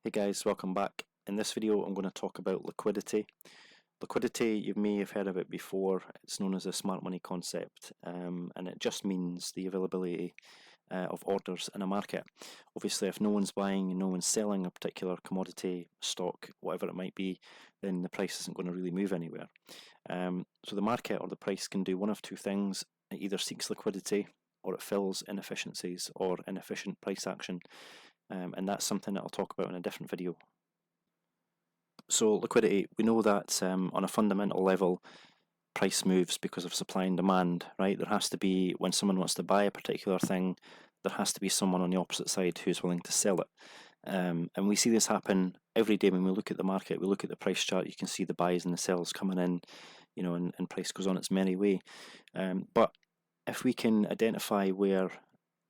Hey guys, welcome back. In this video I'm going to talk about liquidity. Liquidity, you may have heard of it before. It's known as a smart money concept, and it just means the availability of orders in a market. Obviously, if no one's buying and no one's selling a particular commodity, stock, whatever it might be, then the price isn't going to really move anywhere. So the market or the price can do one of two things. It either seeks liquidity or it fills inefficiencies or inefficient price action. And that's something that I'll talk about in a different video. So liquidity, we know that on a fundamental level, price moves because of supply and demand, right? There has to be, when someone wants to buy a particular thing, there has to be someone on the opposite side who's willing to sell it. And we see this happen every day when we look at the market. We look at the price chart, you can see the buys and the sells coming in, and price goes on its merry way. But if we can identify where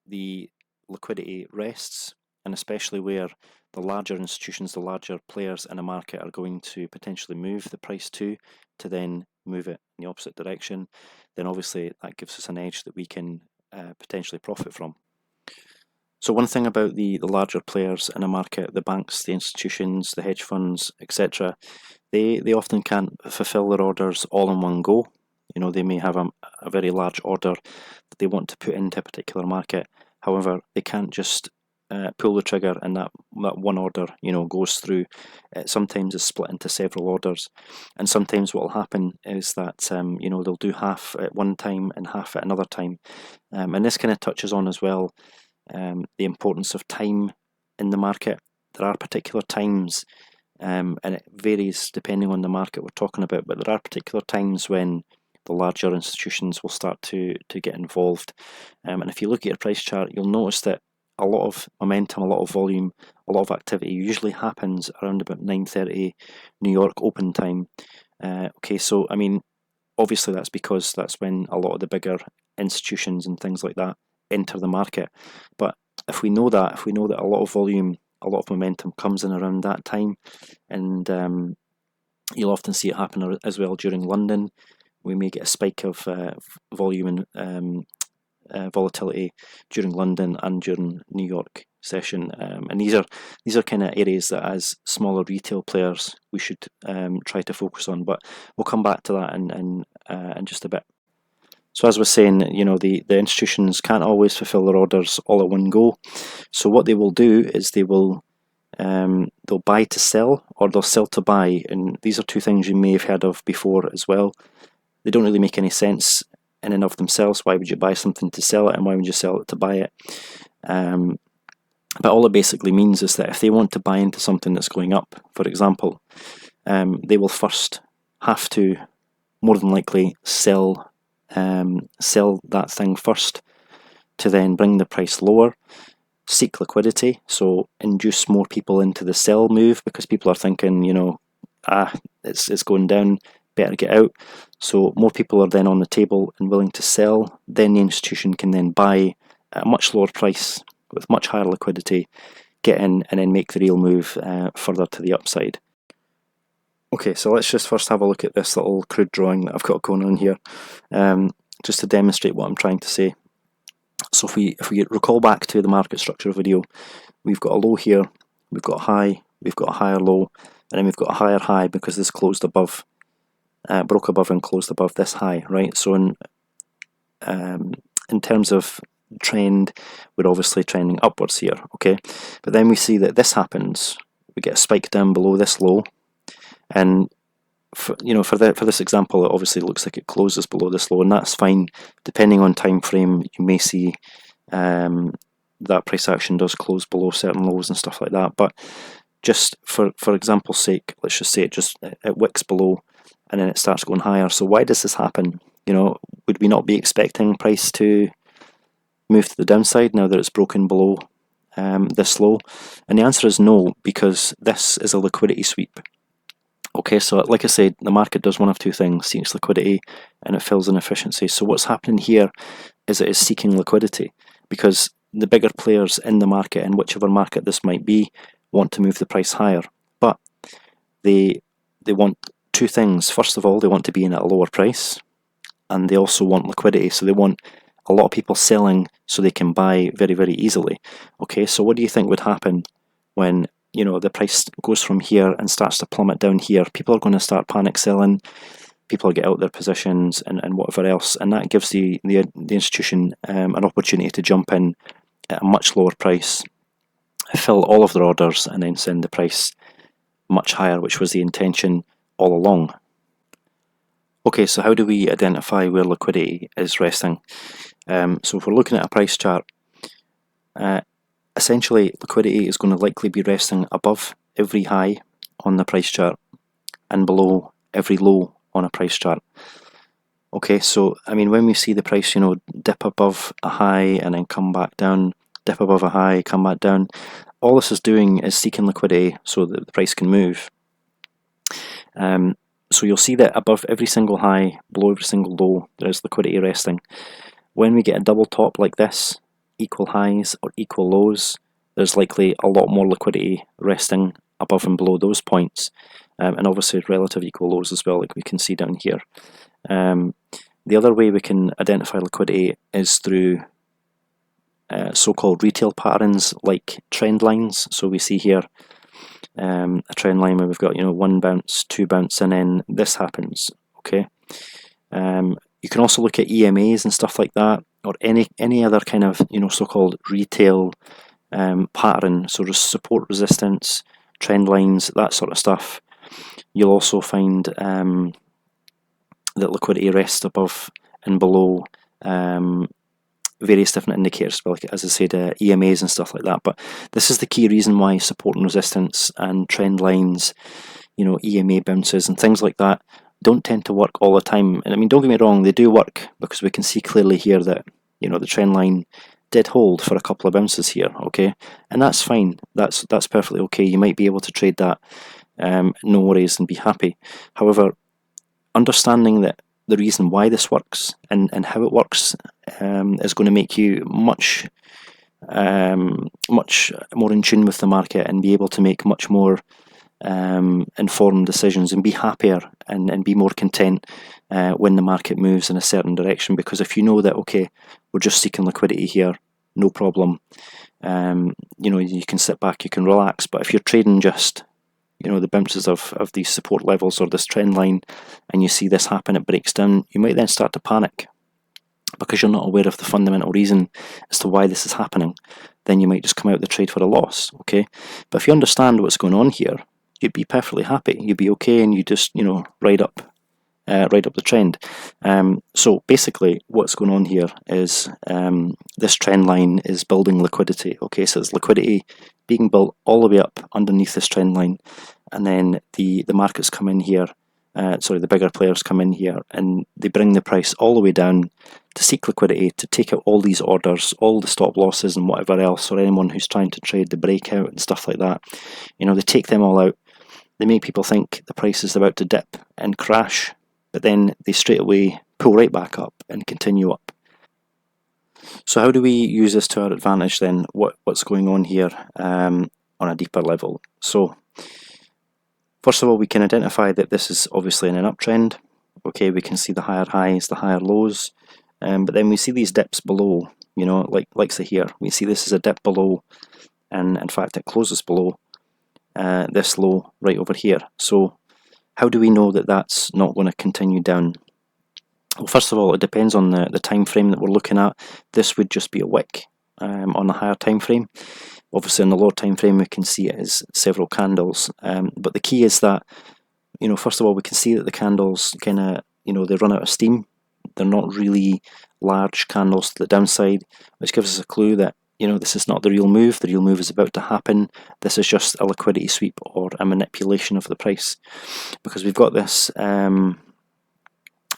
the liquidity rests, and especially where the larger institutions, the larger players in a market are going to potentially move the price to then move it in the opposite direction, then obviously that gives us an edge that we can potentially profit from. So one thing about the larger players in a market, the banks, the institutions, the hedge funds, etc., they often can't fulfill their orders all in one go. They may have a very large order that they want to put into a particular market. However, they can't just pull the trigger and that one order goes through. It sometimes is split into several orders, and sometimes what will happen is that they'll do half at one time and half at another time, and this kind of touches on as well the importance of time in the market. There are particular times, and it varies depending on the market we're talking about, but there are particular times when the larger institutions will start to get involved, and if you look at your price chart, you'll notice that a lot of momentum, a lot of volume, a lot of activity usually happens around about 9:30 New York open time. Okay, so I mean, obviously that's because that's when a lot of the bigger institutions and things like that enter the market. But if we know that a lot of volume, a lot of momentum comes in around that time, and you'll often see it happen as well during London. We may get a spike of volume and volatility during London and during New York session, and these are kind of areas that as smaller retail players we should try to focus on, but we'll come back to that in just a bit. So as I was saying, the institutions can't always fulfill their orders all at one go, so what they will do is they'll buy to sell, or they'll sell to buy, and these are two things you may have heard of before as well. They don't really make any sense in and of themselves. Why would you buy something to sell it, and why would you sell it to buy it? But all it basically means is that if they want to buy into something that's going up, for example, they will first have to, more than likely, sell that thing first to then bring the price lower, seek liquidity, so induce more people into the sell move, because people are thinking, it's going down, better get out. So more people are then on the table and willing to sell. Then the institution can then buy at a much lower price with much higher liquidity, get in and then make the real move further to the upside. Okay, so let's just first have a look at this little crude drawing that I've got going on here, just to demonstrate what I'm trying to say. So if we recall back to the market structure video, we've got a low here, we've got a high, we've got a higher low, and then we've got a higher high because this closed above, broke above and closed above this high, right? So in terms of trend, we're obviously trending upwards here, okay? But then we see that this happens, we get a spike down below this low, and for this example, it obviously looks like it closes below this low, and that's fine. Depending on time frame, you may see that price action does close below certain lows and stuff like that. But just for example's sake, let's just say it wicks below and then it starts going higher. So why does this happen? Would we not be expecting price to move to the downside now that it's broken below this low? And the answer is no, because this is a liquidity sweep. Okay, so like I said, the market does one of two things: seeks liquidity and it fills inefficiency. So what's happening here is it is seeking liquidity, because the bigger players in the market, in whichever market this might be, want to move the price higher. But they want two things. First of all, they want to be in at a lower price, and they also want liquidity. So they want a lot of people selling so they can buy very, very easily. Okay, so what do you think would happen when the price goes from here and starts to plummet down here, people are going to start panic selling. People get out their positions and whatever else, and that gives the institution an opportunity to jump in at a much lower price, fill all of their orders, and then send the price much higher, which was the intention all along. Okay, so how do we identify where liquidity is resting? So if we're looking at a price chart, essentially liquidity is going to likely be resting above every high on the price chart and below every low on a price chart. Okay, so I mean, when we see the price, dip above a high and then come back down, dip above a high, come back down, all this is doing is seeking liquidity so that the price can move. So you'll see that above every single high, below every single low, there's liquidity resting. When we get a double top like this, equal highs or equal lows, there's likely a lot more liquidity resting above and below those points. And obviously relative equal lows as well, like we can see down here. The other way we can identify liquidity is through so-called retail patterns like trend lines. So we see here a trend line where we've got one bounce, two bounce, and then this happens. Okay. You can also look at EMAs and stuff like that, or any other kind of so-called retail pattern. So just support, resistance, trend lines, that sort of stuff. You'll also find that liquidity rests above and below various different indicators, like as I said, EMAs and stuff like that. But this is the key reason why support and resistance and trend lines, EMA bounces and things like that don't tend to work all the time. And I mean, don't get me wrong, they do work, because we can see clearly here that the trend line did hold for a couple of bounces here. Okay, and that's fine. That's perfectly okay. You might be able to trade that, no worries, and be happy. However, understanding that the reason why this works and how it works is going to make you much more in tune with the market and be able to make much more informed decisions and be happier and be more content when the market moves in a certain direction. Because if you know that, okay, we're just seeking liquidity here, no problem, you can sit back, you can relax. But if you're trading just the bounces of these support levels or this trend line, and you see this happen, it breaks down, you might then start to panic because you're not aware of the fundamental reason as to why this is happening. Then you might just come out of the trade for a loss. Okay, but if you understand what's going on here, you'd be perfectly happy, you'd be okay, and you just ride up the trend. So basically what's going on here is this trend line is building liquidity. Okay, so it's liquidity being built all the way up underneath this trend line, and then the markets come in here, the bigger players come in here, and they bring the price all the way down to seek liquidity, to take out all these orders, all the stop losses and whatever else, or anyone who's trying to trade the breakout and stuff like that. They take them all out. They make people think the price is about to dip and crash, but then they straight away pull right back up and continue up. So how do we use this to our advantage then? What's going on here on a deeper level? So first of all, we can identify that this is obviously in an uptrend. Okay, we can see the higher highs, the higher lows, but then we see these dips below, like say here, we see this is a dip below, and in fact it closes below this low right over here. So how do we know that that's not going to continue down? Well, first of all, it depends on the time frame that we're looking at. This would just be a wick on the higher time frame. Obviously on the lower time frame we can see it as several candles, but the key is that first of all we can see that the candles kind of they run out of steam. They're not really large candles to the downside, which gives us a clue that this is not the real move. The real move is about to happen. This is just a liquidity sweep or a manipulation of the price, because we've got this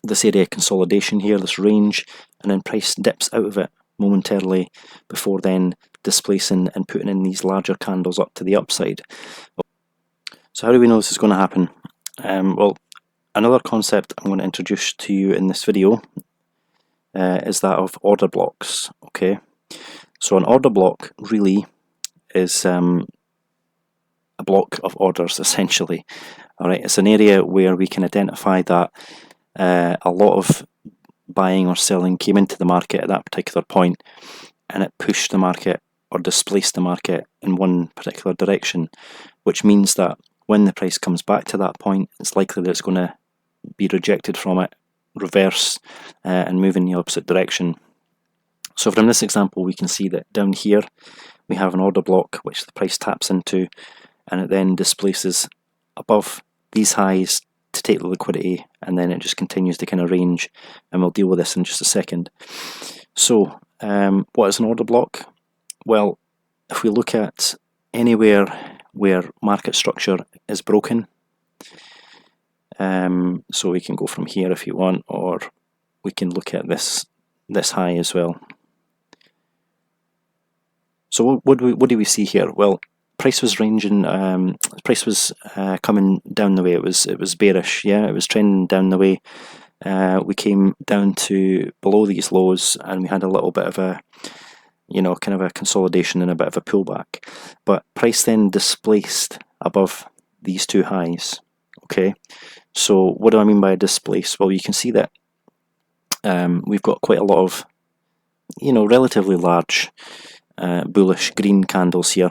this area of consolidation here, this range, and then price dips out of it momentarily before then displacing and putting in these larger candles up to the upside. So how do we know this is going to happen? Well, another concept I'm going to introduce to you in this video is that of order blocks. Okay, so an order block really is a block of orders essentially. Alright, it's an area where we can identify that a lot of buying or selling came into the market at that particular point, and it pushed the market or displace the market in one particular direction, which means that when the price comes back to that point, it's likely that it's going to be rejected from it, reverse, and move in the opposite direction. So from this example, we can see that down here we have an order block which the price taps into, and it then displaces above these highs to take the liquidity, and then it just continues to kind of range, and we'll deal with this in just a second. So what is an order block? Well, if we look at anywhere where market structure is broken, so we can go from here if you want, or we can look at this high as well. So what do we see here? Well, price was ranging. Price was coming down the way. It was bearish. Yeah, it was trending down the way. We came down to below these lows, and we had a little bit of a, kind of a consolidation and a bit of a pullback. But price then displaced above these two highs. Okay, so what do I mean by displace? Well, you can see that we've got quite a lot of, relatively large bullish green candles here,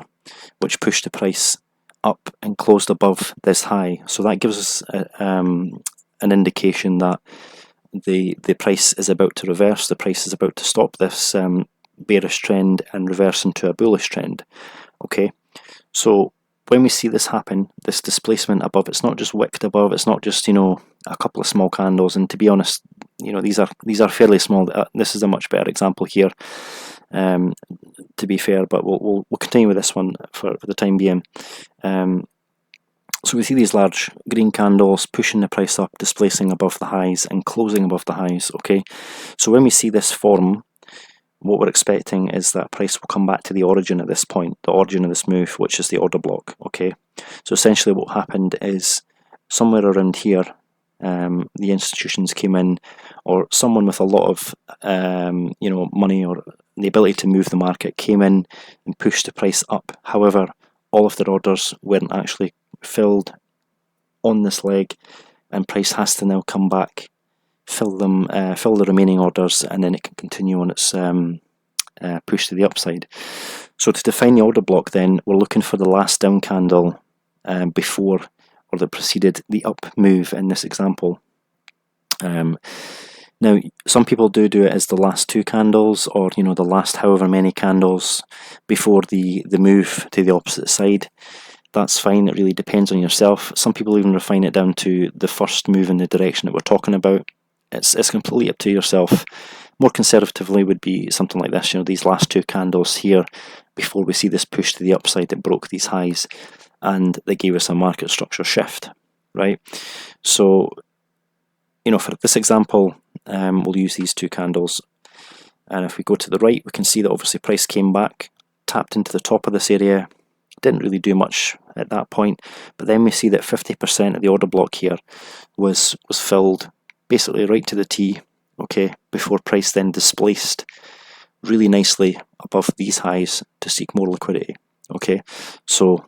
which pushed the price up and closed above this high. So that gives us an indication that the price is about to reverse. The price is about to stop this bearish trend and reverse into a bullish trend. Okay, so when we see this happen, this displacement above, it's not just wicked above, it's not just, a couple of small candles, and to be honest, these are fairly small. This is a much better example here, to be fair, but we'll continue with this one for the time being. So we see these large green candles pushing the price up, displacing above the highs and closing above the highs. Okay, so when we see this form, what we're expecting is that price will come back to the origin at this point, the origin of this move, which is the order block. Okay, so essentially what happened is somewhere around here, the institutions came in, or someone with a lot of money or the ability to move the market came in and pushed the price up. However, all of their orders weren't actually filled on this leg, and price has to now come back, fill the remaining orders, and then it can continue on its push to the upside. So to define the order block, then we're looking for the last down candle before or that preceded the up move in this example. Now, some people do it as the last two candles, or the last however many candles before the move to the opposite side. That's fine. It really depends on yourself. Some people even refine it down to the first move in the direction that we're talking about. It's completely up to yourself. More conservatively would be something like this. These last two candles here before we see this push to the upside that broke these highs, and they gave us a market structure shift, right? So, for this example, we'll use these two candles, and if we go to the right, we can see that obviously price came back, tapped into the top of this area, didn't really do much at that point, but then we see that 50% of the order block here was filled basically right to the T, okay, before price then displaced really nicely above these highs to seek more liquidity. Okay, so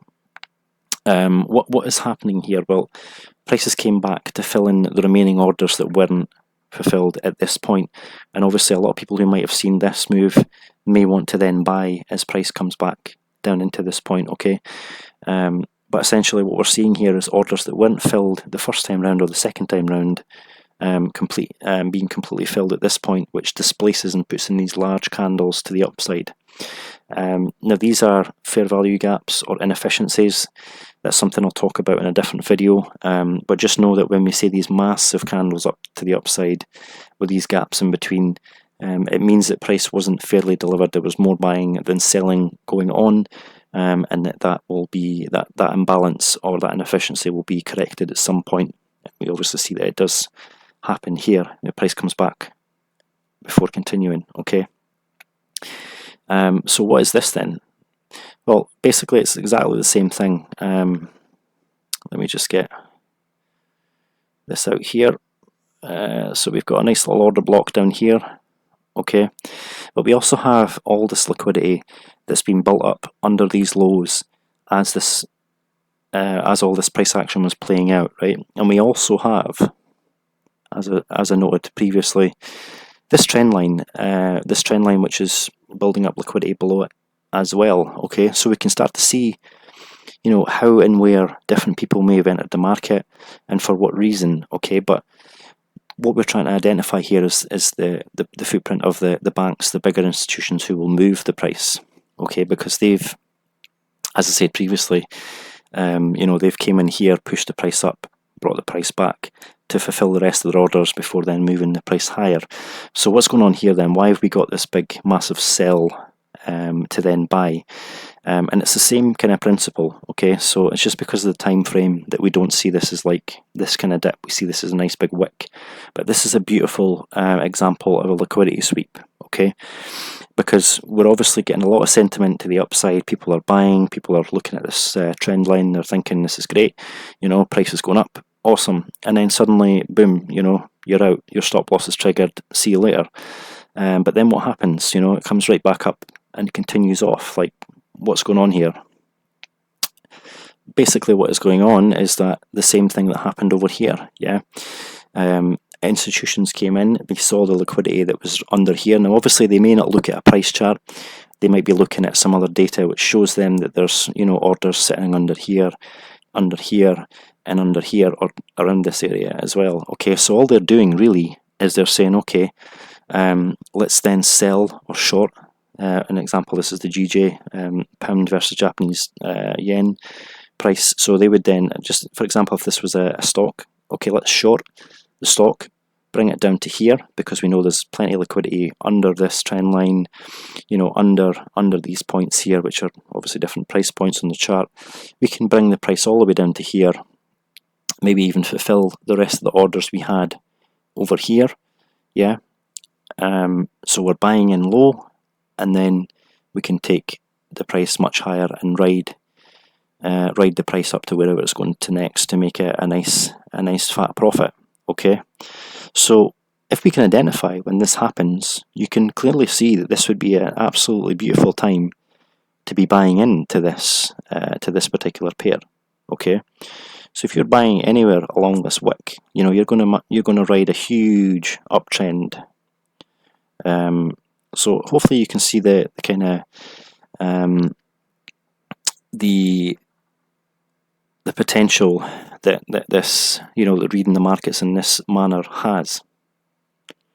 what is happening here? Well, prices came back to fill in the remaining orders that weren't fulfilled at this point, and obviously a lot of people who might have seen this move may want to then buy as price comes back down into this point. Okay, but essentially what we're seeing here is orders that weren't filled the first time round or the second time round being completely filled at this point, which displaces and puts in these large candles to the upside. Now these are fair value gaps or inefficiencies. That's something I'll talk about in a different video, but just know that when we see these massive candles up to the upside with these gaps in between, it means that price wasn't fairly delivered. There was more buying than selling going on, and that will be that imbalance or that inefficiency will be corrected at some point. We obviously see that it does happen here. The price comes back before continuing. Okay. So what is this then? Well, basically it's exactly the same thing. Let me just get this out here. So we've got a nice little order block down here. Okay, but we also have all this liquidity that's been built up under these lows as all this price action was playing out, right? And we also have, as I noted previously, this trend line which is building up liquidity below it. as well. Okay, so we can start to see, you know, how and where different people may have entered the market and for what reason. Okay, but what we're trying to identify here is the footprint of the banks, the bigger institutions who will move the price. Okay, because they've, as I said previously, you know, they've came in here, pushed the price up, brought the price back to fulfill the rest of their orders before then moving the price higher. So what's going on here then? Why have we got this big massive sell to then buy? And it's the same kind of principle. Okay, so it's just because of the time frame that we don't see this as like this kind of dip. We see this as a nice big wick, but this is a beautiful example of a liquidity sweep. Okay, because we're obviously getting a lot of sentiment to the upside. People are buying, people are looking at this trend line, they're thinking this is great, you know, price is going up, awesome, and then suddenly, boom, you know, you're out, your stop loss is triggered, see you later. But then what happens? You know, it comes right back up and continues off. Like, what's going on here? Basically what is going on is that the same thing that happened over here, yeah? Institutions came in, they saw the liquidity that was under here. Now obviously they may not look at a price chart, they might be looking at some other data which shows them that there's, you know, orders sitting under here, and under here, or around this area as well. Okay, so all they're doing really is they're saying, okay, let's then sell or short. An example, this is the GJ, pound versus Japanese yen price. So they would then, just for example, if this was a stock, okay, let's short the stock, bring it down to here, because we know there's plenty of liquidity under this trend line, you know, under these points here, which are obviously different price points on the chart. We can bring the price all the way down to here, maybe even fulfill the rest of the orders we had over here, yeah. So we're buying in low, and then we can take the price much higher and ride the price up to wherever it's going to next to make it a nice fat profit. Okay, so if we can identify when this happens, you can clearly see that this would be an absolutely beautiful time to be buying into this particular pair. Okay, so if you're buying anywhere along this wick, you know, you're going to ride a huge uptrend. So hopefully you can see the kind of the potential that this, you know, reading the markets in this manner has.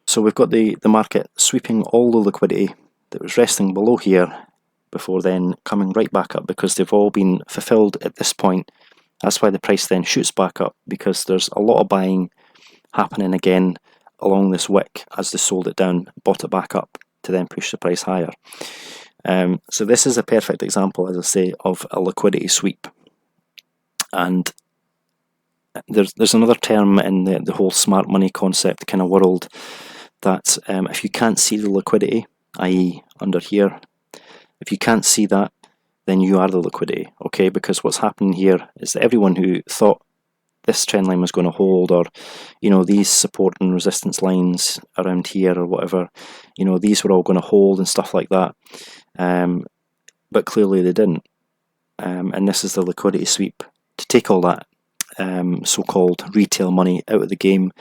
So we've got the market sweeping all the liquidity that was resting below here before then coming right back up, because they've all been fulfilled at this point. That's why the price then shoots back up, because there's a lot of buying happening again along this wick as they sold it down, bought it back up to then push the price higher. So this is a perfect example, as I say, of a liquidity sweep. And there's another term in the whole smart money concept kind of world, that if you can't see the liquidity, i.e. under here, if you can't see that, then you are the liquidity. Okay, because what's happening here is that everyone who thought this trend line was going to hold, or, you know, these support and resistance lines around here or whatever, you know, these were all going to hold and stuff like that, but clearly they didn't. And this is the liquidity sweep to take all that so-called retail money out of the game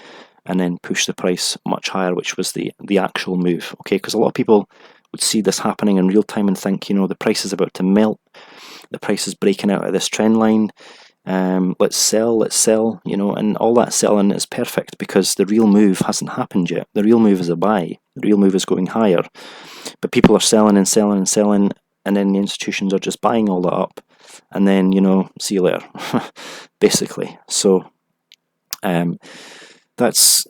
and then push the price much higher, which was the actual move. Okay, because a lot of people would see this happening in real time and think, you know, the price is about to melt, the price is breaking out of this trend line, let's sell, you know, and all that selling is perfect because the real move hasn't happened yet. The real move is a buy, the real move is going higher, but people are selling and selling and selling, and then the institutions are just buying all that up, and then, you know, see you later, basically. So this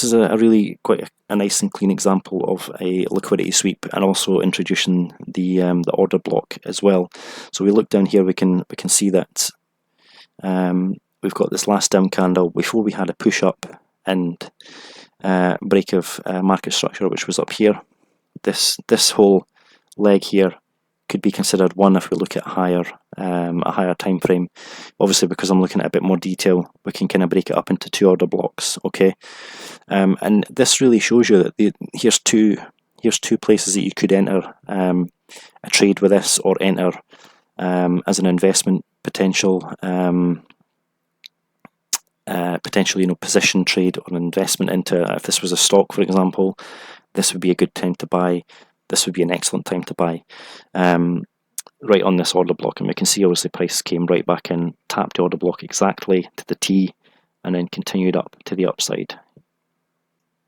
is a really quite a nice and clean example of a liquidity sweep, and also introducing the order block as well. So we look down here, we can see that we've got this last down candle before we had a push up and break of market structure, which was up here. This whole leg here could be considered one if we look at a higher time frame. Obviously, because I'm looking at a bit more detail, we can kind of break it up into two order blocks. Okay, and this really shows you that here's two places that you could enter a trade with this, or enter as an investment potential, you know, position trade or an investment into. If this was a stock, for example, this would be a good time to buy. this would be an excellent time to buy. Right on this order block, and we can see obviously price came right back in, tapped the order block exactly to the T, and then continued up to the upside.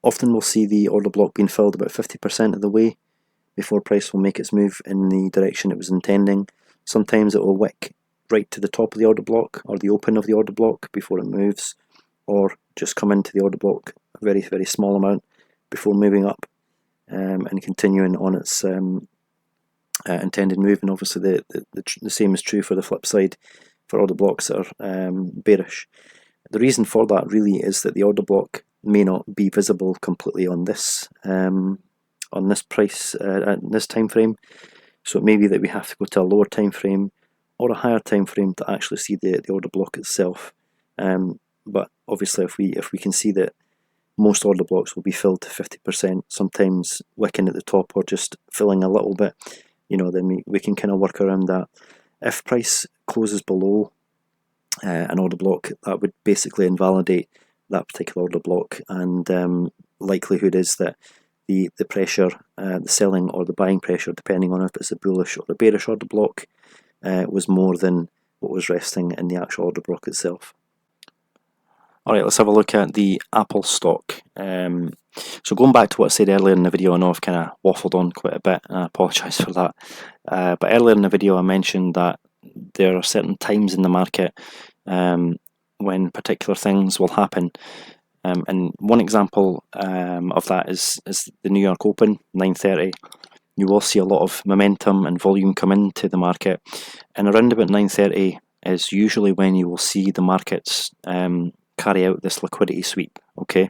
Often we'll see the order block being filled about 50% of the way before price will make its move in the direction it was intending. Sometimes it will wick right to the top of the order block or the open of the order block before it moves, or just come into the order block a very, very small amount before moving up and continuing on its intended move. And obviously the same is true for the flip side for order blocks that are bearish. The reason for that really is that the order block may not be visible completely on this price at this time frame. So it may be that we have to go to a lower time frame or a higher time frame to actually see the order block itself. But obviously, if we can see that most order blocks will be filled to 50%, sometimes wicking at the top or just filling a little bit, then we can kind of work around that. If price closes below an order block, that would basically invalidate that particular order block, and likelihood is that the pressure, the selling or the buying pressure, depending on if it's a bullish or a bearish order block, was more than what was resting in the actual order block itself. Alright, let's have a look at the Apple stock. So going back to what I said earlier in the video, I know I've kind of waffled on quite a bit, and I apologise for that. But earlier in the video I mentioned that there are certain times in the market when particular things will happen. And one example of that is the New York Open, 9:30. You will see a lot of momentum and volume come into the market, and around about 9:30 is usually when you will see the markets carry out this liquidity sweep. Okay,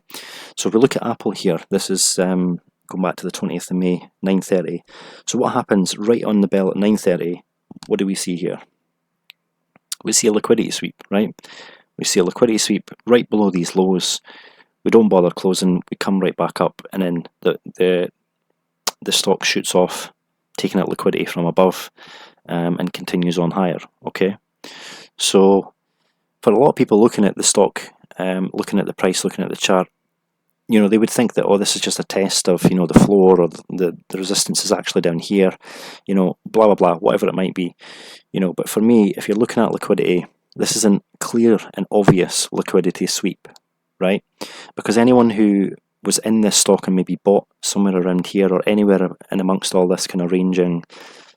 so if we look at Apple here, this is going back to the 20th of May, 9:30. So what happens right on the bell at 9:30? What do we see here? We see a liquidity sweep, right? We see a liquidity sweep right below these lows. We don't bother closing, we come right back up, and then the stock shoots off, taking out liquidity from above, and continues on higher. Okay, so for a lot of people looking at the stock, looking at the price, looking at the chart, they would think that, oh, this is just a test of, the floor, or the resistance is actually down here, blah, blah, blah, whatever it might be, But for me, if you're looking at liquidity, this is a clear and obvious liquidity sweep, right? Because anyone who was in this stock and maybe bought somewhere around here or anywhere in amongst all this kind of ranging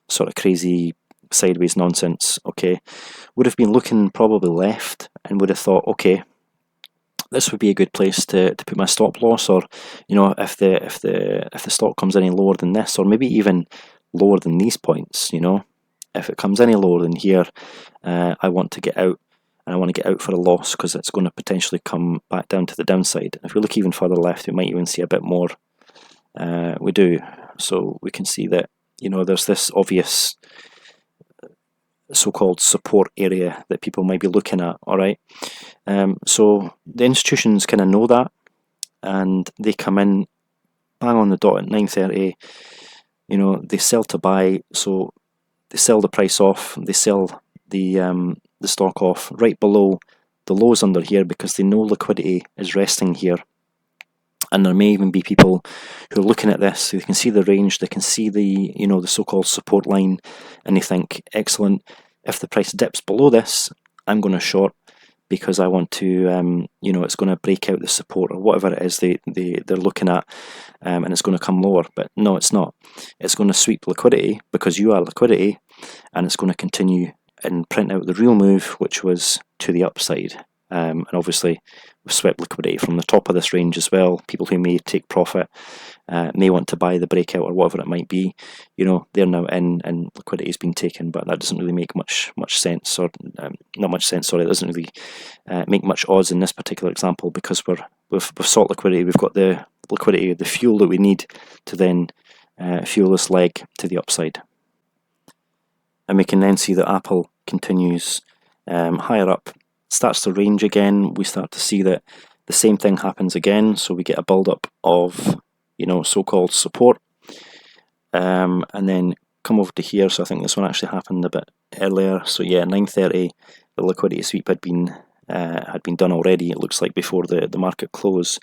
sort of crazy sideways nonsense, okay, would have been looking probably left and would have thought, okay, this would be a good place to put my stop loss, or if the stock comes any lower than this, or maybe even lower than these points, if it comes any lower than here, I want to get out, and I want to get out for a loss because it's going to potentially come back down to the downside. If we look even further left, we might even see a bit more. We do, so we can see that there's this obvious so-called support area that people might be looking at. Alright, so the institutions kind of know that, and they come in bang on the dot at 9:30. They sell to buy, so they sell the price off, they sell the stock off right below the lows under here, because they know liquidity is resting here. And there may even be people who are looking at this, who can see the range, they can see the the so-called support line, and they think, excellent, if the price dips below this, I'm going to short, because I want to, it's going to break out the support or whatever it is they're looking at, and it's going to come lower. But no, it's not. It's going to sweep liquidity, because you are liquidity, and it's going to continue and print out the real move, which was to the upside. And obviously we've swept liquidity from the top of this range as well. People who may take profit may want to buy the breakout or whatever it might be. They're now in and liquidity has been taken, but that doesn't really make much sense, or not much sense, sorry, it doesn't really make much odds in this particular example, because we've sought liquidity, we've got the liquidity, the fuel that we need to then fuel this leg to the upside. And we can then see that Apple continues higher up, starts to range again. We start to see that the same thing happens again, so we get a build-up of so-called support, and then come over to here. So I think this one actually happened a bit earlier. So yeah, 9:30, the liquidity sweep had been done already, it looks like, before the market close.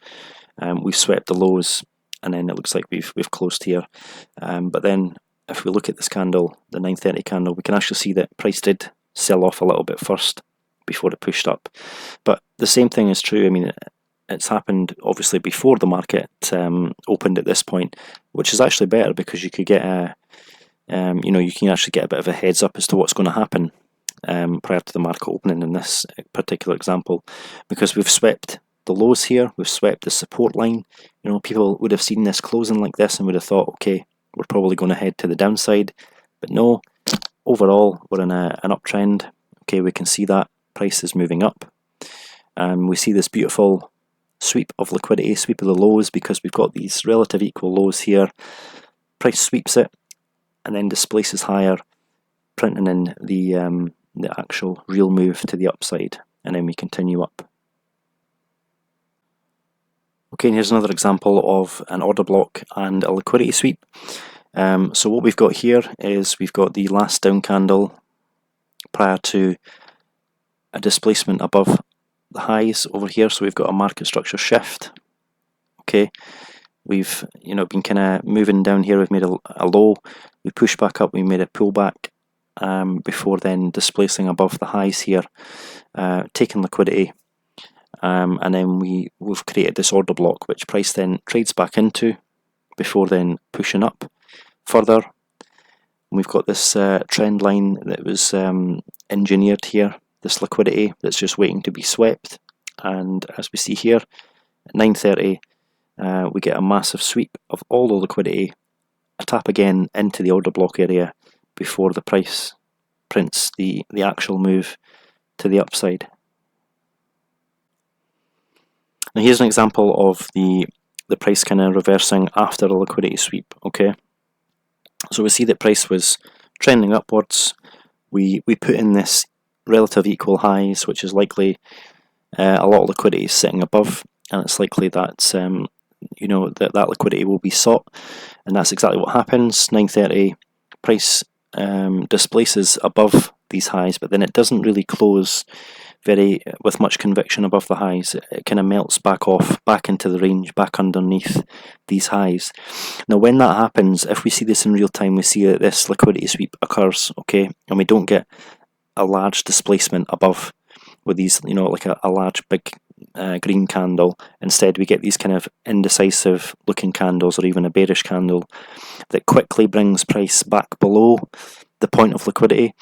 We've swept the lows, and then it looks like we've closed here. But then if we look at this candle, the 9:30 candle, we can actually see that price did sell off a little bit first before it pushed up. But the same thing is true. I mean, it's happened obviously before the market opened at this point, which is actually better because you could get you can actually get a bit of a heads up as to what's going to happen prior to the market opening in this particular example, because we've swept the lows here, we've swept the support line. People would have seen this closing like this and would have thought, okay, we're probably going to head to the downside, but no, overall we're in an uptrend. Okay, we can see that price is moving up. We see this beautiful sweep of liquidity, sweep of the lows, because we've got these relative equal lows here. Price sweeps it and then displaces higher, printing in the actual real move to the upside, and then we continue up. Okay, and here's another example of an order block and a liquidity sweep. So what we've got here is we've got the last down candle prior to a displacement above the highs over here, so we've got a market structure shift. Okay, we've been kind of moving down here, we've made a low, we pushed back up, we made a pullback before then displacing above the highs here, taking liquidity, and then we've created this order block which price then trades back into before then pushing up further. And we've got this trend line that was engineered here, this liquidity that's just waiting to be swept, and as we see here at 9:30 we get a massive sweep of all the liquidity, a tap again into the order block area before the price prints the actual move to the upside. Now here's an example of the price kind of reversing after a liquidity sweep. Okay, so we see that price was trending upwards, we put in this relative equal highs, which is likely a lot of liquidity is sitting above, and it's likely that that liquidity will be sought, and that's exactly what happens. 9:30 price displaces above these highs, but then it doesn't really close with much conviction above the highs. It kind of melts back off, back into the range, back underneath these highs. Now when that happens, if we see this in real time, we see that this liquidity sweep occurs, okay, and we don't get a large displacement above with these, like a large big green candle. Instead we get these kind of indecisive looking candles, or even a bearish candle that quickly brings price back below the point of liquidity.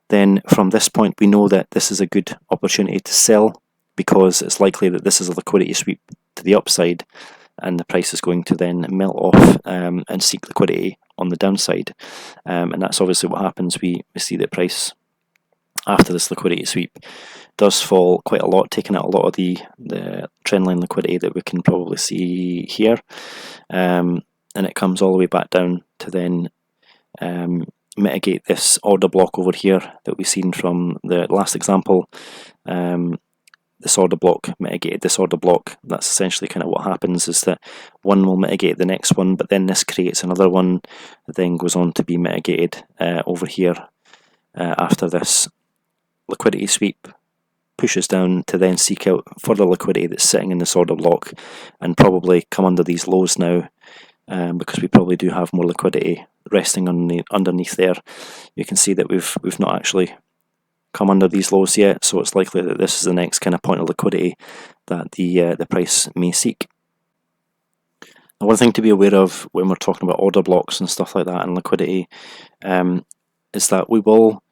Then from this point we know that this is a good opportunity to sell, because it's likely that this is a liquidity sweep to the upside, and the price is going to then melt off and seek liquidity on the downside. And that's obviously what happens. We see that price after this liquidity sweep does fall quite a lot, taking out a lot of the trendline liquidity that we can probably see here, and it comes all the way back down to then mitigate this order block over here that we've seen from the last example. This order block mitigated this order block. That's essentially kind of what happens, is that one will mitigate the next one, but then this creates another one that then goes on to be mitigated over here after this liquidity sweep pushes down to then seek out further liquidity that's sitting in this order block and probably come under these lows now, because we probably do have more liquidity resting underneath there. You can see that we've not actually come under these lows yet, so it's likely that this is the next kind of point of liquidity that the price may seek. Now, one thing to be aware of when we're talking about order blocks and stuff like that and liquidity is that we will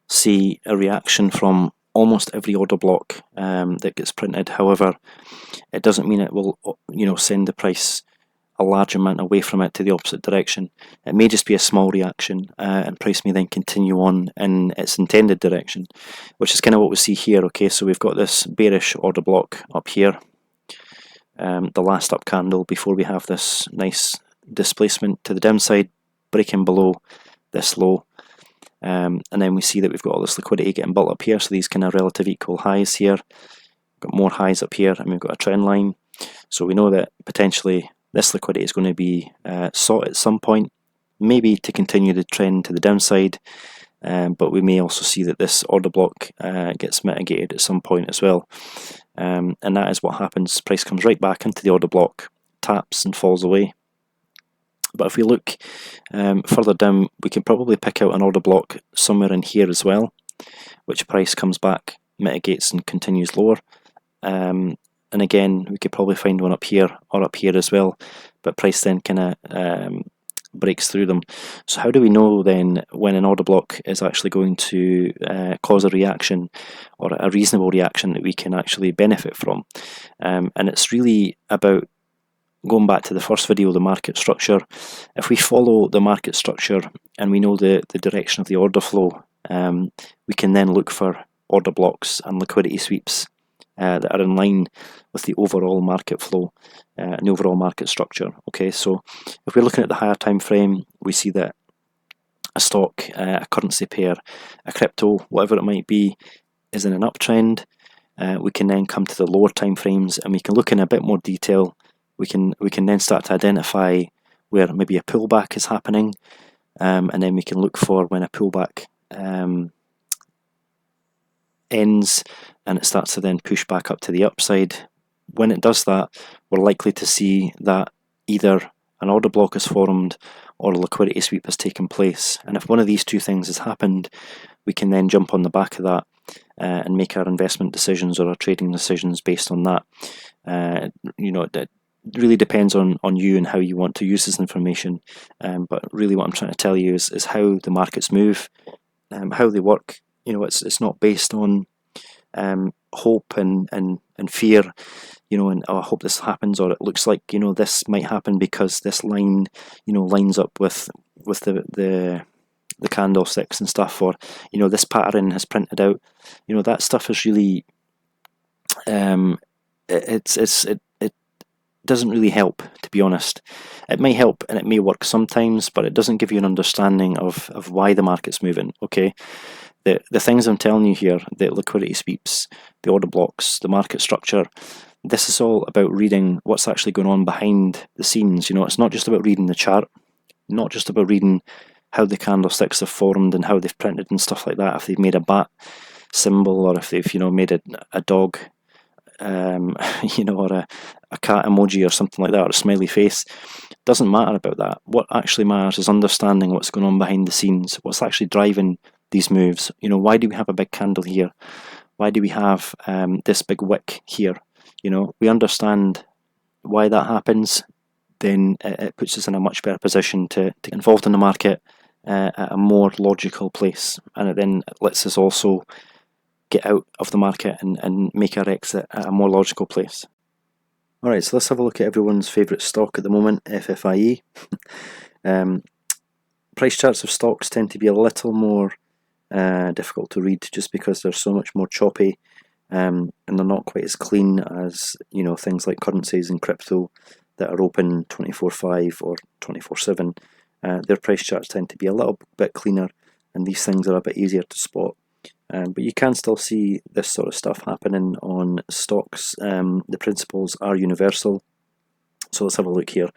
see a reaction from almost every order block that gets printed. However, it doesn't mean it will send the price a large amount away from it to the opposite direction. It may just be a small reaction, and price may then continue on in its intended direction, which is kind of what we see here. Okay, so we've got this bearish order block up here, the last up candle before we have this nice displacement to the downside, breaking below this low, and then we see that we've got all this liquidity getting built up here, so these kind of relative equal highs here, we've got more highs up here, and we've got a trend line. So we know that potentially this liquidity is going to be sought at some point, maybe to continue the trend to the downside, but we may also see that this order block gets mitigated at some point as well, and that is what happens. Price comes right back into the order block, taps and falls away, But if we look further down, we can probably pick out an order block somewhere in here as well, which price comes back, mitigates and continues lower. And again, we could probably find one up here or up here as well, but price then kind of breaks through them. So how do we know then when an order block is actually going to cause a reaction, or a reasonable reaction that we can actually benefit from? And it's really about going back to the first video, the market structure. If we follow the market structure and we know the direction of the order flow, we can then look for order blocks and liquidity sweeps that are in line with the overall market flow and the overall market structure. Okay, so if we're looking at the higher time frame, we see that a stock, a currency pair, a crypto, whatever it might be, is in an uptrend. We can then come to the lower time frames and we can look in a bit more detail. We can then start to identify where maybe a pullback is happening, and then we can look for when a pullback ends and it starts to then push back up to the upside. When it does that, we're likely to see that either an order block is formed or a liquidity sweep has taken place. And if one of these two things has happened, we can then jump on the back of that and make our investment decisions or our trading decisions based on that. That really depends on you and how you want to use this information. But really what I'm trying to tell you is how the markets move, how they work. It's not based on hope and fear, and oh, I hope this happens, or it looks like this might happen because this line lines up with the candlesticks and stuff, or this pattern has printed out. That stuff is really it doesn't really help, to be honest. It may help and it may work sometimes, but it doesn't give you an understanding of why the market's moving. Okay, the things I'm telling you here, the liquidity sweeps, the order blocks, the market structure, this is all about reading what's actually going on behind the scenes. It's not just about reading the chart, not just about reading how the candlesticks have formed and how they've printed and stuff like that. If they've made a bat symbol, or if they've made a dog, or a cat emoji or something like that, or a smiley face. Doesn't matter about that. What actually matters is understanding what's going on behind the scenes, what's actually driving these moves. Why do we have a big candle here? Why do we have this big wick here? We understand why that happens, then it puts us in a much better position to get involved in the market at a more logical place, and it then lets us also get out of the market and make our exit at a more logical place. Alright, so let's have a look at everyone's favourite stock at the moment, FFIE. Price charts of stocks tend to be a little more difficult to read, just because they're so much more choppy, and they're not quite as clean as things like currencies and crypto that are open 24/5 or 24/7. Their price charts tend to be a little bit cleaner, and these things are a bit easier to spot. But you can still see this sort of stuff happening on stocks. The principles are universal. So let's have a look here.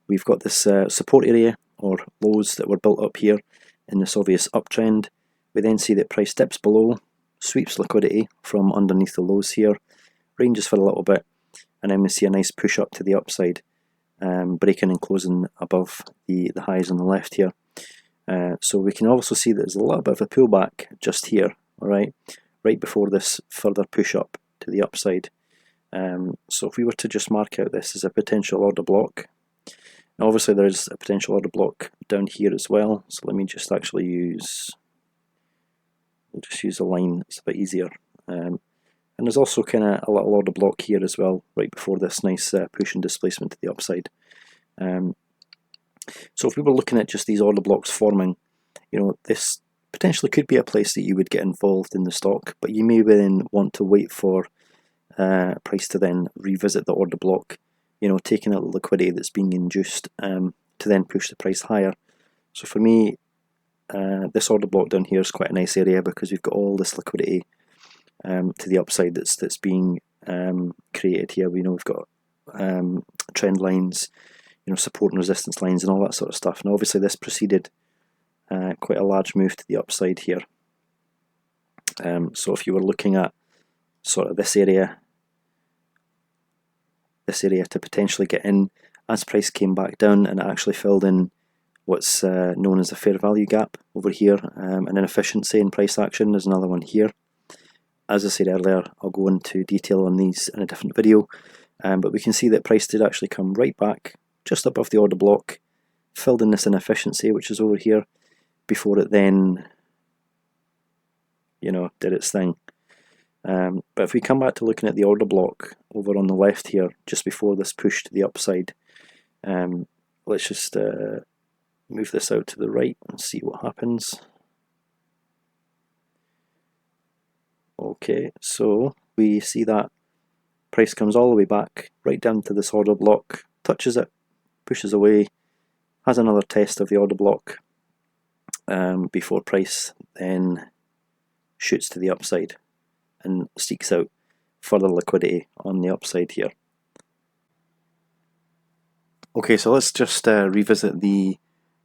We've got this support area, or lows, that were built up here in this obvious uptrend. We then see that price dips below, sweeps liquidity from underneath the lows here, ranges for a little bit, and then we see a nice push up to the upside, breaking and closing above the highs on the left here. So we can also see that there's a little bit of a pullback just here, right before this further push up to the upside. So if we were to just mark out this as a potential order block, now obviously there's a potential order block down here as well, so let me just actually we'll just use a line, it's a bit easier. And there's also kind of a little order block here as well, right before this nice push and displacement to the upside. So if we were looking at just these order blocks forming, this potentially could be a place that you would get involved in the stock, but you may then want to wait for price to then revisit the order block, taking out the liquidity that's being induced to then push the price higher. So for me, this order block down here is quite a nice area, because we've got all this liquidity to the upside that's being created here. We've got trend lines, support and resistance lines and all that sort of stuff. And obviously this preceded quite a large move to the upside here. So if you were looking at sort of this area to potentially get in, as price came back down and it actually filled in what's known as a fair value gap over here, an inefficiency in price action. There's another one here. As I said earlier, I'll go into detail on these in a different video, but we can see that price did actually come right back just above the order block, filled in this inefficiency which is over here, before it then, you know, did its thing. But if we come back to looking at the order block over on the left here, just before this push to the upside, let's just move this out to the right and see what happens. Okay, so we see that price comes all the way back, right down to this order block, touches it, pushes away, has another test of the order block, before price then shoots to the upside and seeks out further liquidity on the upside here. Okay, so let's just revisit the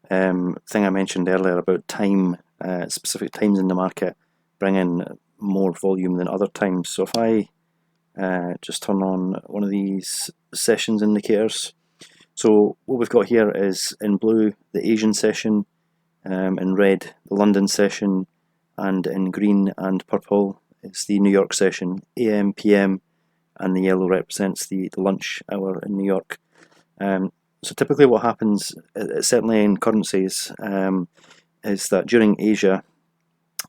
thing I mentioned earlier about time, specific times in the market bring in more volume than other times. So if I just turn on one of these sessions indicators, so what we've got here is in blue the Asian session, in red the London session, and in green and purple it's the New York session, AM, PM, and the yellow represents the lunch hour in New York. So typically what happens, certainly in currencies, is that during Asia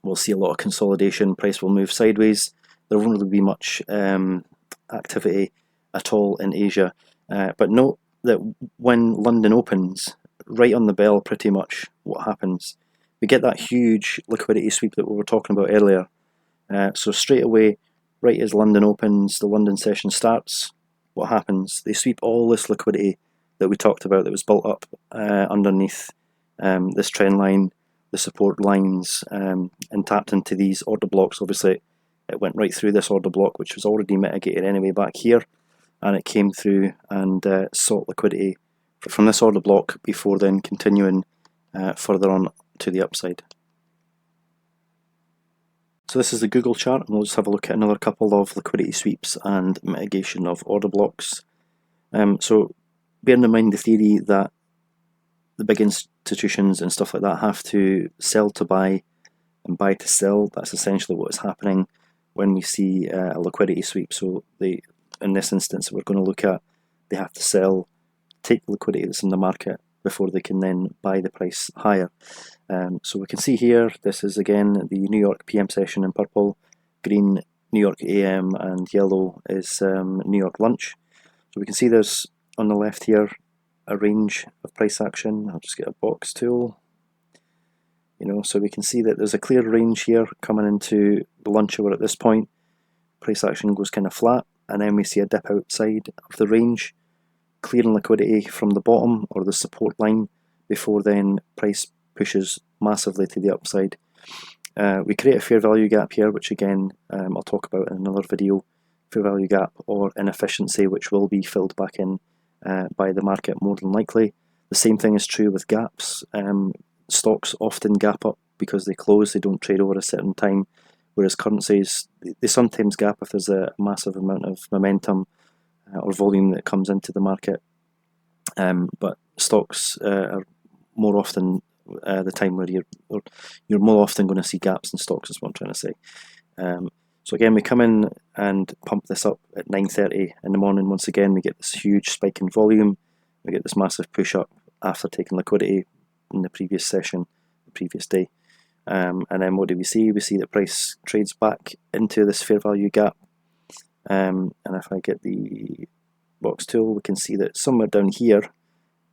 we'll see a lot of consolidation, price will move sideways, there won't really be much activity at all in Asia. But note that when London opens, right on the bell pretty much, what happens? We get that huge liquidity sweep that we were talking about earlier. So straight away, right as London opens, the London session starts, what happens? They sweep all this liquidity that we talked about that was built up underneath this trend line, the support lines, and tapped into these order blocks. Obviously it went right through this order block which was already mitigated anyway back here, and it came through and sought liquidity from this order block before then continuing further on to the upside. So this is the Google chart, and we'll just have a look at another couple of liquidity sweeps and mitigation of order blocks. So bearing in mind the theory that the big institutions and stuff like that have to sell to buy and buy to sell, that's essentially what is happening when we see a liquidity sweep. So in this instance we're going to look at, they have to sell, take the liquidity that's in the market before they can then buy the price higher. So we can see here, this is again the New York PM session in purple, green New York AM, and yellow is New York lunch. So we can see there's on the left here a range of price action. I'll just get a box tool, so we can see that there's a clear range here coming into the lunch hour at this point. Price action goes kind of flat, and then we see a dip outside of the range, clearing liquidity from the bottom or the support line before then price pushes massively to the upside. We create a fair value gap here, which again I'll talk about in another video. Fair value gap or inefficiency, which will be filled back in by the market more than likely. The same thing is true with gaps. Stocks often gap up because they close, they don't trade over a certain time, whereas currencies, they sometimes gap if there's a massive amount of momentum or volume that comes into the market. But stocks are more often the time where you're more often going to see gaps in stocks, is what I'm trying to say. So again, we come in and pump this up at 9:30 in the morning. Once again, we get this huge spike in volume. We get this massive push up after taking liquidity in the previous session, the previous day. And then what do we see? We see that price trades back into this fair value gap. And if I get the box tool, we can see that somewhere down here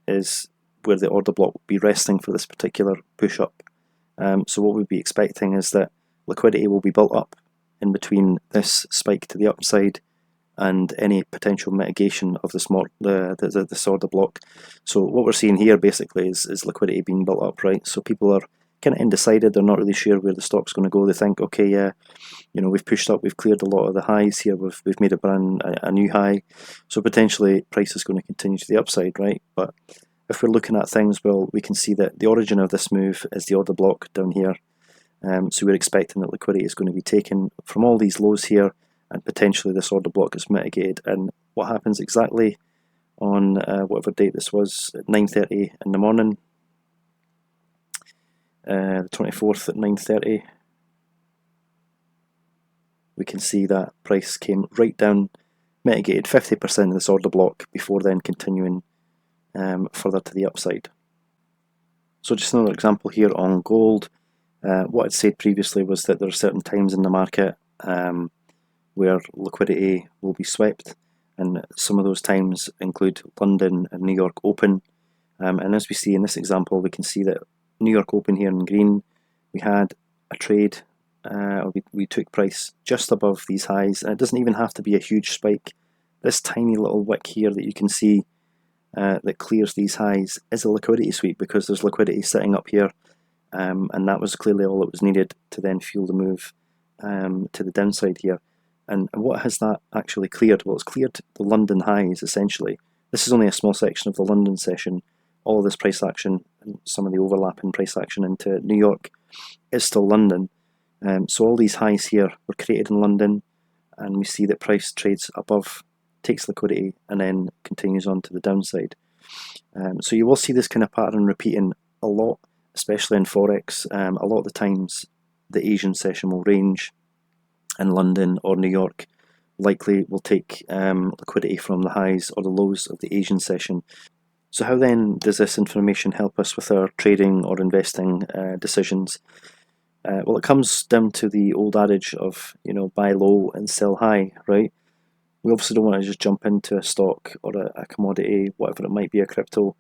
is where the order block will be resting for this particular push up. So what we'd be expecting is that liquidity will be built up in between this spike to the upside and any potential mitigation of this order block. So what we're seeing here basically is liquidity being built up, right? So people are kind of undecided, they're not really sure where the stock's going to go. They think, okay, yeah, we've pushed up, we've cleared a lot of the highs here, we've made a new high, so potentially price is going to continue to the upside, right? But if we're looking at things, well, we can see that the origin of this move is the order block down here. So we're expecting that liquidity is going to be taken from all these lows here, and potentially this order block is mitigated. And what happens exactly? on whatever date this was, at 9:30 in the morning, the 24th at 9:30. We can see that price came right down, mitigated 50% of this order block before then continuing further to the upside. So just another example here on gold. What I'd said previously was that there are certain times in the market where liquidity will be swept, and some of those times include London and New York Open. And as we see in this example, we can see that New York Open here in green, we had a trade, we took price just above these highs, and it doesn't even have to be a huge spike. This tiny little wick here that you can see that clears these highs is a liquidity sweep, because there's liquidity sitting up here, and that was clearly all that was needed to then fuel the move to the downside here. And what has that actually cleared? Well, it's cleared the London highs, essentially. This is only a small section of the London session. All of this price action and some of the overlap in price action into New York is still London. So all these highs here were created in London, and we see that price trades above, takes liquidity, and then continues on to the downside. So you will see this kind of pattern repeating a lot, especially in Forex. A lot of the times the Asian session will range, and London or New York likely will take liquidity from the highs or the lows of the Asian session. So how then does this information help us with our trading or investing decisions? Well, it comes down to the old adage of, buy low and sell high, right? We obviously don't want to just jump into a stock or a commodity, whatever it might be, a crypto,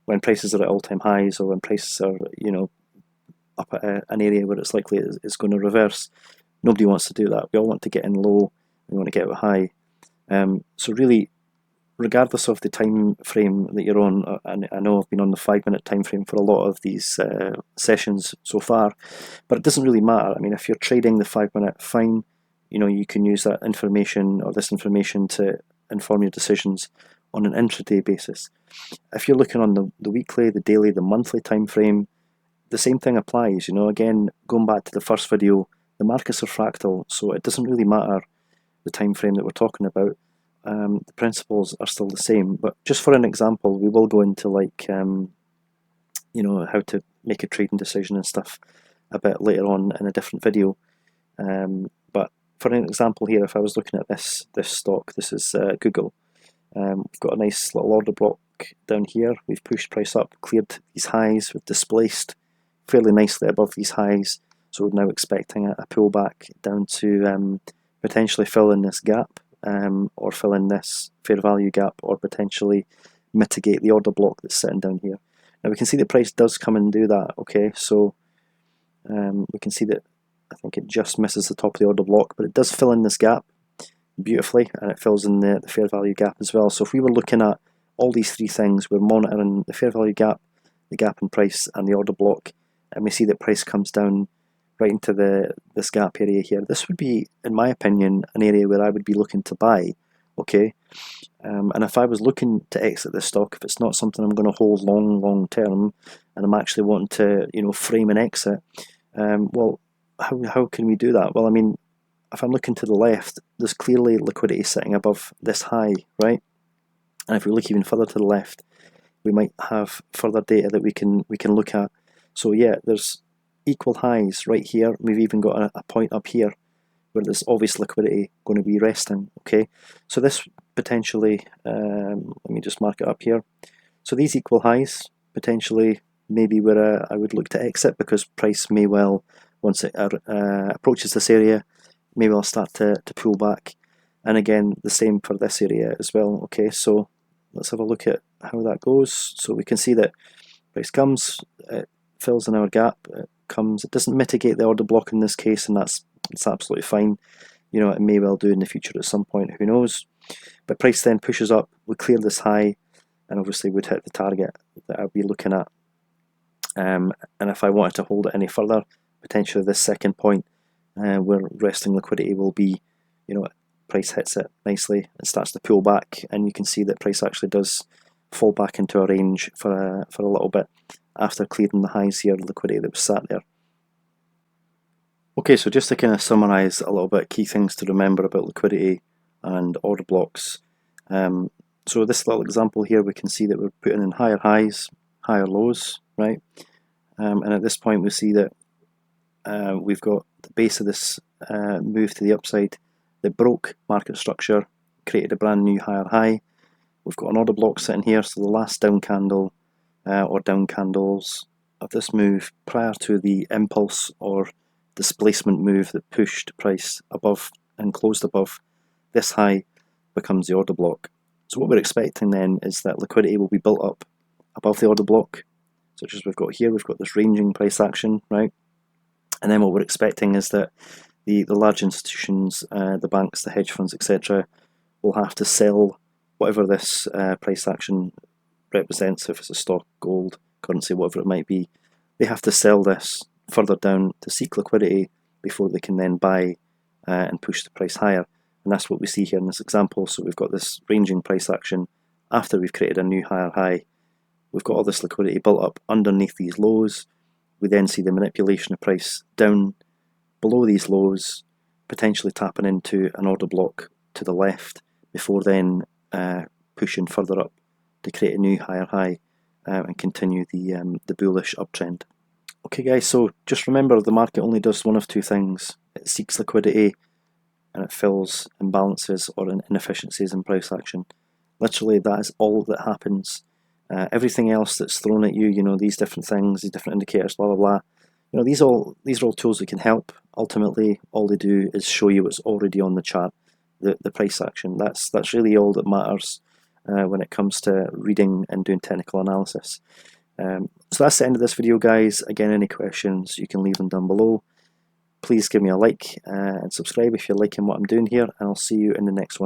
when prices are at all-time highs, or when prices are, up at an area where it's likely it's going to reverse. Nobody wants to do that. We all want to get in low, we want to get out high. So really, regardless of the time frame that you're on, and I know I've been on the 5-minute time frame for a lot of these sessions so far, but it doesn't really matter. I mean, if you're trading the 5-minute, fine. You can use that information or this information to inform your decisions on an intraday basis. If you're looking on the weekly, the daily, the monthly time frame, the same thing applies. Again, going back to the first video, the markets are fractal, so it doesn't really matter the time frame that we're talking about. The principles are still the same. But just for an example, we will go into how to make a trading decision and stuff a bit later on in a different video. But for an example here, if I was looking at this stock, this is Google. We've got a nice little order block down here. We've pushed price up, cleared these highs, we've displaced fairly nicely above these highs. So we're now expecting a pullback down to potentially fill in this gap, or fill in this fair value gap, or potentially mitigate the order block that's sitting down here. Now we can see the price does come and do that, okay? So we can see that I think it just misses the top of the order block, but it does fill in this gap beautifully, and it fills in the fair value gap as well. So if we were looking at all these three things, we're monitoring the fair value gap, the gap in price, and the order block, and we see that price comes down right into this gap area here. This would be, in my opinion, an area where I would be looking to buy, okay? And if I was looking to exit this stock, if it's not something I'm going to hold long term, and I'm actually wanting to, frame an exit, well, how can we do that? Well, I mean, if I'm looking to the left, there's clearly liquidity sitting above this high, right? And if we look even further to the left, we might have further data that we can look at. So yeah, there's equal highs right here. We've even got a point up here where there's obvious liquidity going to be resting, okay? So this potentially, let me just mark it up here. So these equal highs, potentially maybe where I would look to exit, because price may well, once it approaches this area, maybe I'll start to pull back. And again, the same for this area as well. Okay, so let's have a look at how that goes. So we can see that price comes, it fills in our gap, it doesn't mitigate the order block in this case, and it's absolutely fine. It may well do in the future at some point, who knows. But price then pushes up, we clear this high, and obviously would hit the target that I'd be looking at. And if I wanted to hold it any further, potentially this second point where resting liquidity will be, price hits it nicely and starts to pull back, and you can see that price actually does fall back into a range for a little bit after clearing the highs here, liquidity that was sat there. Okay, so just to kind of summarise a little bit, key things to remember about liquidity and order blocks. So this little example here, we can see that we're putting in higher highs, higher lows, right? And at this point we see that we've got the base of this move to the upside that broke market structure, created a brand new higher high. We've got an order block sitting here, so the last down candle or down candles of this move prior to the impulse or displacement move that pushed price above and closed above this high becomes the order block. So what we're expecting then is that liquidity will be built up above the order block, such as we've got here. We've got this ranging price action, right? And then what we're expecting is that the large institutions, the banks, the hedge funds, etc., will have to sell whatever this price action represents. If it's a stock, gold, currency, whatever it might be, they have to sell this further down to seek liquidity before they can then buy and push the price higher. And that's what we see here in this example. So we've got this ranging price action after we've created a new higher high. We've got all this liquidity built up underneath these lows. We then see the manipulation of price down below these lows, potentially tapping into an order block to the left before then pushing further up to create a new higher high and continue the bullish uptrend. Okay guys, so just remember the market only does one of two things. It seeks liquidity and it fills imbalances or inefficiencies in price action. Literally that is all that happens. Everything else that's thrown at you, you know, these different things, these different indicators, blah blah blah, you know, these are all tools that can help. Ultimately all they do is show you what's already on the chart, the price action. That's really all that matters when it comes to reading and doing technical analysis. So that's the end of this video guys. Again, any questions you can leave them down below. Please give me a like and subscribe if you're liking what I'm doing here, and I'll see you in the next one.